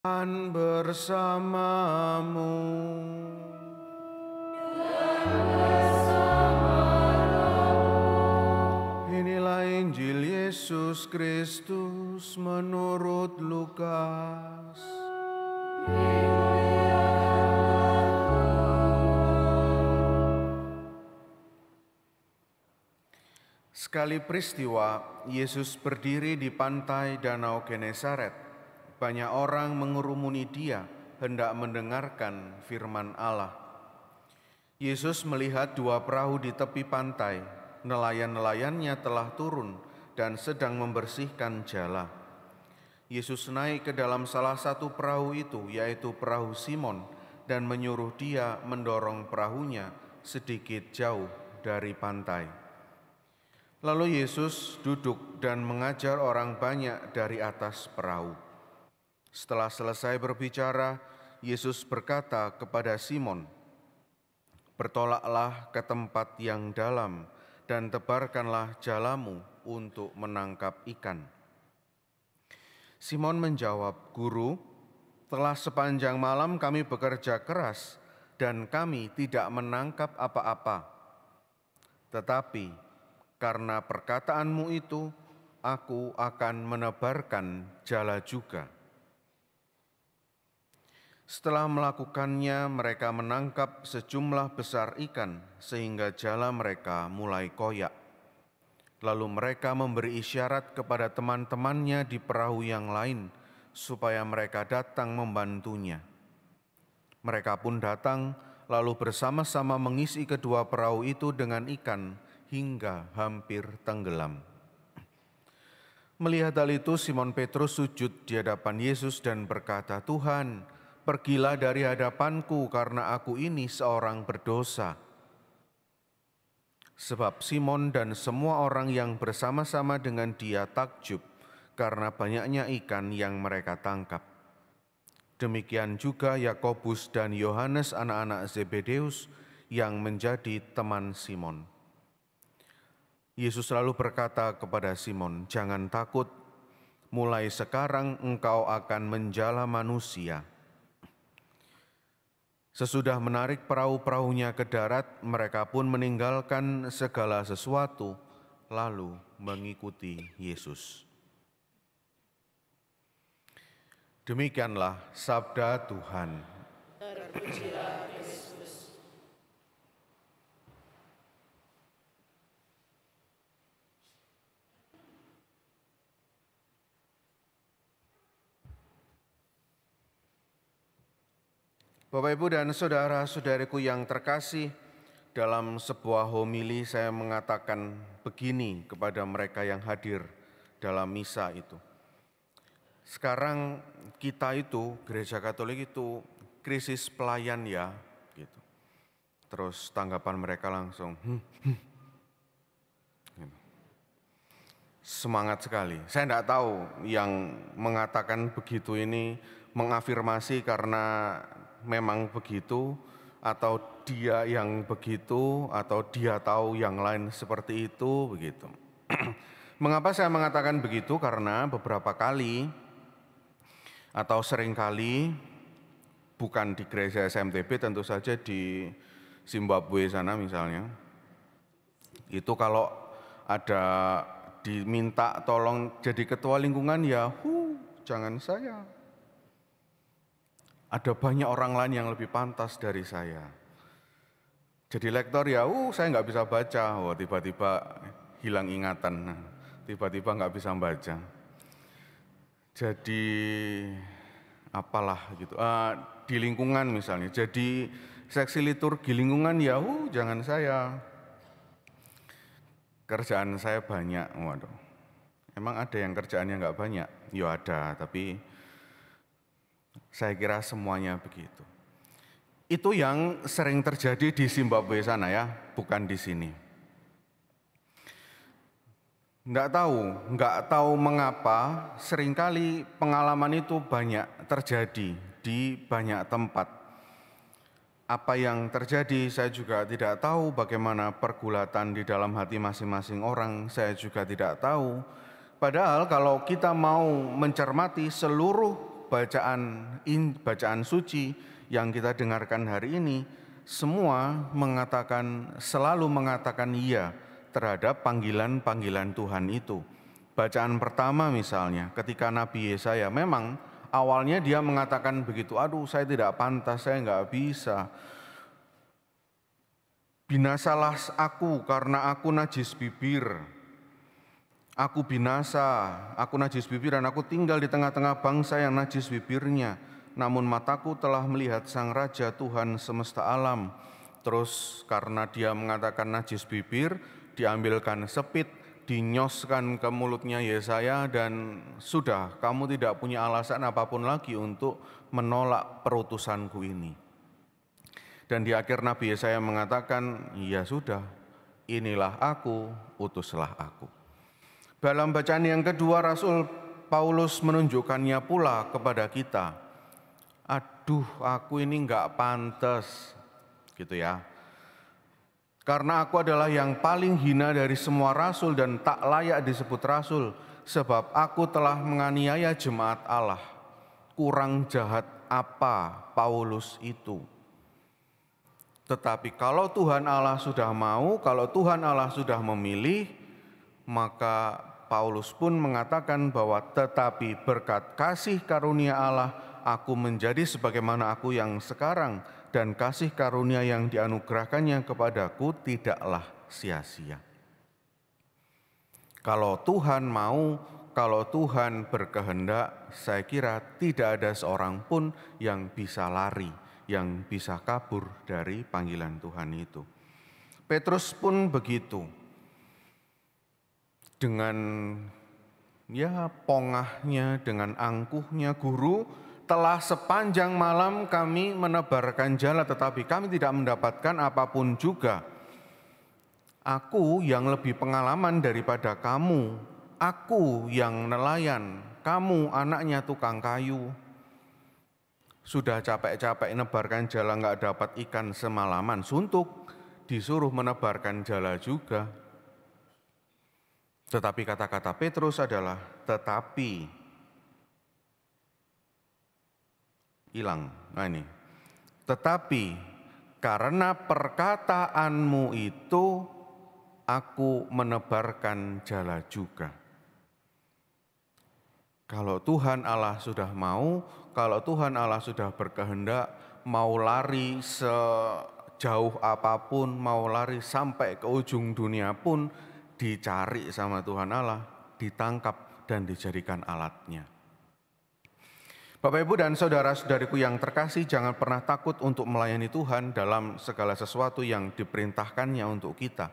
Tuhan bersamamu. Inilah Injil Yesus Kristus menurut Lukas. Sekali peristiwa, Yesus berdiri di pantai Danau Genesaret. Banyak orang mengurumuni dia, hendak mendengarkan firman Allah. Yesus melihat dua perahu di tepi pantai. Nelayan-nelayannya telah turun dan sedang membersihkan jala. Yesus naik ke dalam salah satu perahu itu, yaitu perahu Simon, dan menyuruh dia mendorong perahunya sedikit jauh dari pantai. Lalu Yesus duduk dan mengajar orang banyak dari atas perahu. Setelah selesai berbicara, Yesus berkata kepada Simon, "Bertolaklah ke tempat yang dalam dan tebarkanlah jalamu untuk menangkap ikan." Simon menjawab, "Guru, telah sepanjang malam kami bekerja keras dan kami tidak menangkap apa-apa. Tetapi karena perkataanmu itu, aku akan menebarkan jala juga." Setelah melakukannya, mereka menangkap sejumlah besar ikan sehingga jala mereka mulai koyak. Lalu mereka memberi isyarat kepada teman-temannya di perahu yang lain supaya mereka datang membantunya. Mereka pun datang, lalu bersama-sama mengisi kedua perahu itu dengan ikan hingga hampir tenggelam. Melihat hal itu, Simon Petrus sujud di hadapan Yesus dan berkata, "Tuhan, pergilah dari hadapanku karena aku ini seorang berdosa." Sebab Simon dan semua orang yang bersama-sama dengan dia takjub karena banyaknya ikan yang mereka tangkap. Demikian juga Yakobus dan Yohanes anak-anak Zebedeus yang menjadi teman Simon. Yesus lalu berkata kepada Simon, "Jangan takut, mulai sekarang engkau akan menjala manusia." Sesudah menarik perahu-perahunya ke darat, mereka pun meninggalkan segala sesuatu, lalu mengikuti Yesus. Demikianlah sabda Tuhan. Terpujilah Kristus. Bapak, Ibu, dan saudara-saudariku yang terkasih, dalam sebuah homili saya mengatakan begini kepada mereka yang hadir dalam misa itu. Sekarang kita itu, Gereja Katolik itu krisis pelayan ya, gitu. Terus tanggapan mereka langsung, gitu. Semangat sekali. Saya tidak tahu yang mengatakan begitu ini mengafirmasi karena memang begitu, atau dia yang begitu, atau dia tahu yang lain seperti itu, begitu. Mengapa saya mengatakan begitu? Karena beberapa kali atau seringkali, bukan di gereja SMTB, tentu saja di Zimbabwe sana misalnya, itu kalau ada diminta tolong jadi ketua lingkungan, ya jangan saya. Ada banyak orang lain yang lebih pantas dari saya. Jadi lektor, ya saya nggak bisa baca. Tiba-tiba hilang ingatan, tiba-tiba nggak bisa baca. Jadi apalah gitu, di lingkungan misalnya, jadi seksi liturgi lingkungan, ya jangan saya. Kerjaan saya banyak, waduh. Emang ada yang kerjaannya nggak banyak? Ya ada, tapi saya kira semuanya begitu. Itu yang sering terjadi di Zimbabwe sana ya, bukan di sini. Nggak tahu mengapa seringkali pengalaman itu banyak terjadi di banyak tempat. Apa yang terjadi saya juga tidak tahu, bagaimana pergulatan di dalam hati masing-masing orang saya juga tidak tahu. Padahal kalau kita mau mencermati seluruh bacaan suci yang kita dengarkan hari ini, semua selalu mengatakan iya terhadap panggilan-panggilan Tuhan itu. Bacaan pertama misalnya, ketika Nabi Yesaya, memang awalnya dia mengatakan begitu, aduh saya tidak pantas, saya nggak bisa. Binasalah aku karena aku najis bibir. Aku binasa, aku najis bibir dan aku tinggal di tengah-tengah bangsa yang najis bibirnya. Namun mataku telah melihat Sang Raja Tuhan semesta alam. Terus karena dia mengatakan najis bibir, diambilkan sepit, dinyoskan ke mulutnya Yesaya dan sudah, kamu tidak punya alasan apapun lagi untuk menolak perutusanku ini. Dan di akhir Nabi Yesaya mengatakan, ya sudah, inilah aku, utuslah aku. Dalam bacaan yang kedua, Rasul Paulus menunjukkannya pula kepada kita. Aduh, aku ini enggak pantas, gitu ya. Karena aku adalah yang paling hina dari semua rasul dan tak layak disebut rasul, sebab aku telah menganiaya jemaat Allah. Kurang jahat apa Paulus itu? Tetapi kalau Tuhan Allah sudah mau, kalau Tuhan Allah sudah memilih, maka Paulus pun mengatakan bahwa tetapi berkat kasih karunia Allah, aku menjadi sebagaimana aku yang sekarang, dan kasih karunia yang dianugerahkannya kepadaku tidaklah sia-sia. Kalau Tuhan mau, kalau Tuhan berkehendak, saya kira tidak ada seorang pun yang bisa lari, yang bisa kabur dari panggilan Tuhan itu. Petrus pun begitu. Dengan pongahnya, dengan angkuhnya, Guru, telah sepanjang malam kami menebarkan jala, tetapi kami tidak mendapatkan apapun juga. Aku yang lebih pengalaman daripada kamu, aku yang nelayan, kamu anaknya tukang kayu. Sudah capek-capek nebarkan jala nggak dapat ikan semalaman, suntuk, disuruh menebarkan jala juga. Tetapi kata-kata Petrus adalah tetapi. Hilang. Nah ini. Tetapi karena perkataanmu itu aku menebarkan jala juga. Kalau Tuhan Allah sudah mau, kalau Tuhan Allah sudah berkehendak, mau lari sejauh apapun, mau lari sampai ke ujung dunia pun, dicari sama Tuhan Allah, ditangkap dan dijadikan alatnya. Bapak, Ibu, dan saudara-saudariku yang terkasih, jangan pernah takut untuk melayani Tuhan dalam segala sesuatu yang diperintahkannya untuk kita.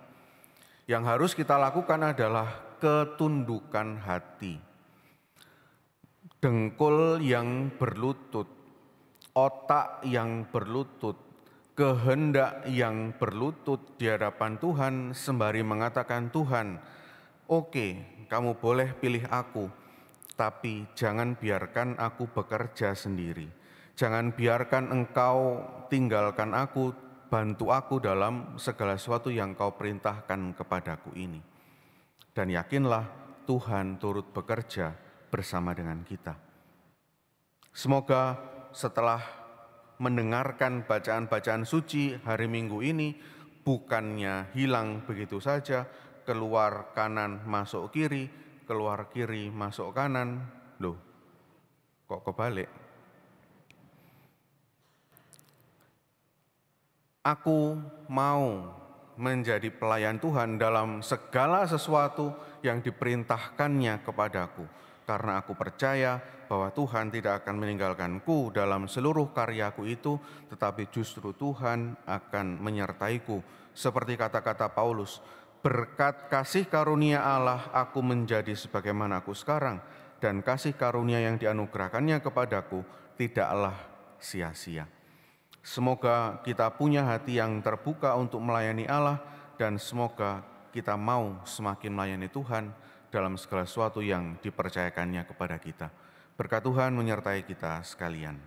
Yang harus kita lakukan adalah ketundukan hati. Dengkul yang berlutut, otak yang berlutut, kehendak yang berlutut di hadapan Tuhan sembari mengatakan, Tuhan, oke, kamu boleh pilih aku, tapi jangan biarkan aku bekerja sendiri. Jangan biarkan engkau tinggalkan aku, bantu aku dalam segala sesuatu yang kau perintahkan kepadaku ini. Dan yakinlah Tuhan turut bekerja bersama dengan kita. Semoga setelah mendengarkan bacaan-bacaan suci hari Minggu ini, bukannya hilang begitu saja, keluar kanan masuk kiri, keluar kiri masuk kanan. Loh, kok kebalik? Aku mau menjadi pelayan Tuhan dalam segala sesuatu yang diperintahkannya kepadaku, karena aku percaya bahwa Tuhan tidak akan meninggalkanku dalam seluruh karyaku itu, tetapi justru Tuhan akan menyertaiku. Seperti kata-kata Paulus, berkat kasih karunia Allah aku menjadi sebagaimana aku sekarang, dan kasih karunia yang dianugerahkannya kepadaku tidaklah sia-sia. Semoga kita punya hati yang terbuka untuk melayani Allah, dan semoga kita mau semakin melayani Tuhan dalam segala sesuatu yang dipercayakannya kepada kita. Berkat Tuhan menyertai kita sekalian.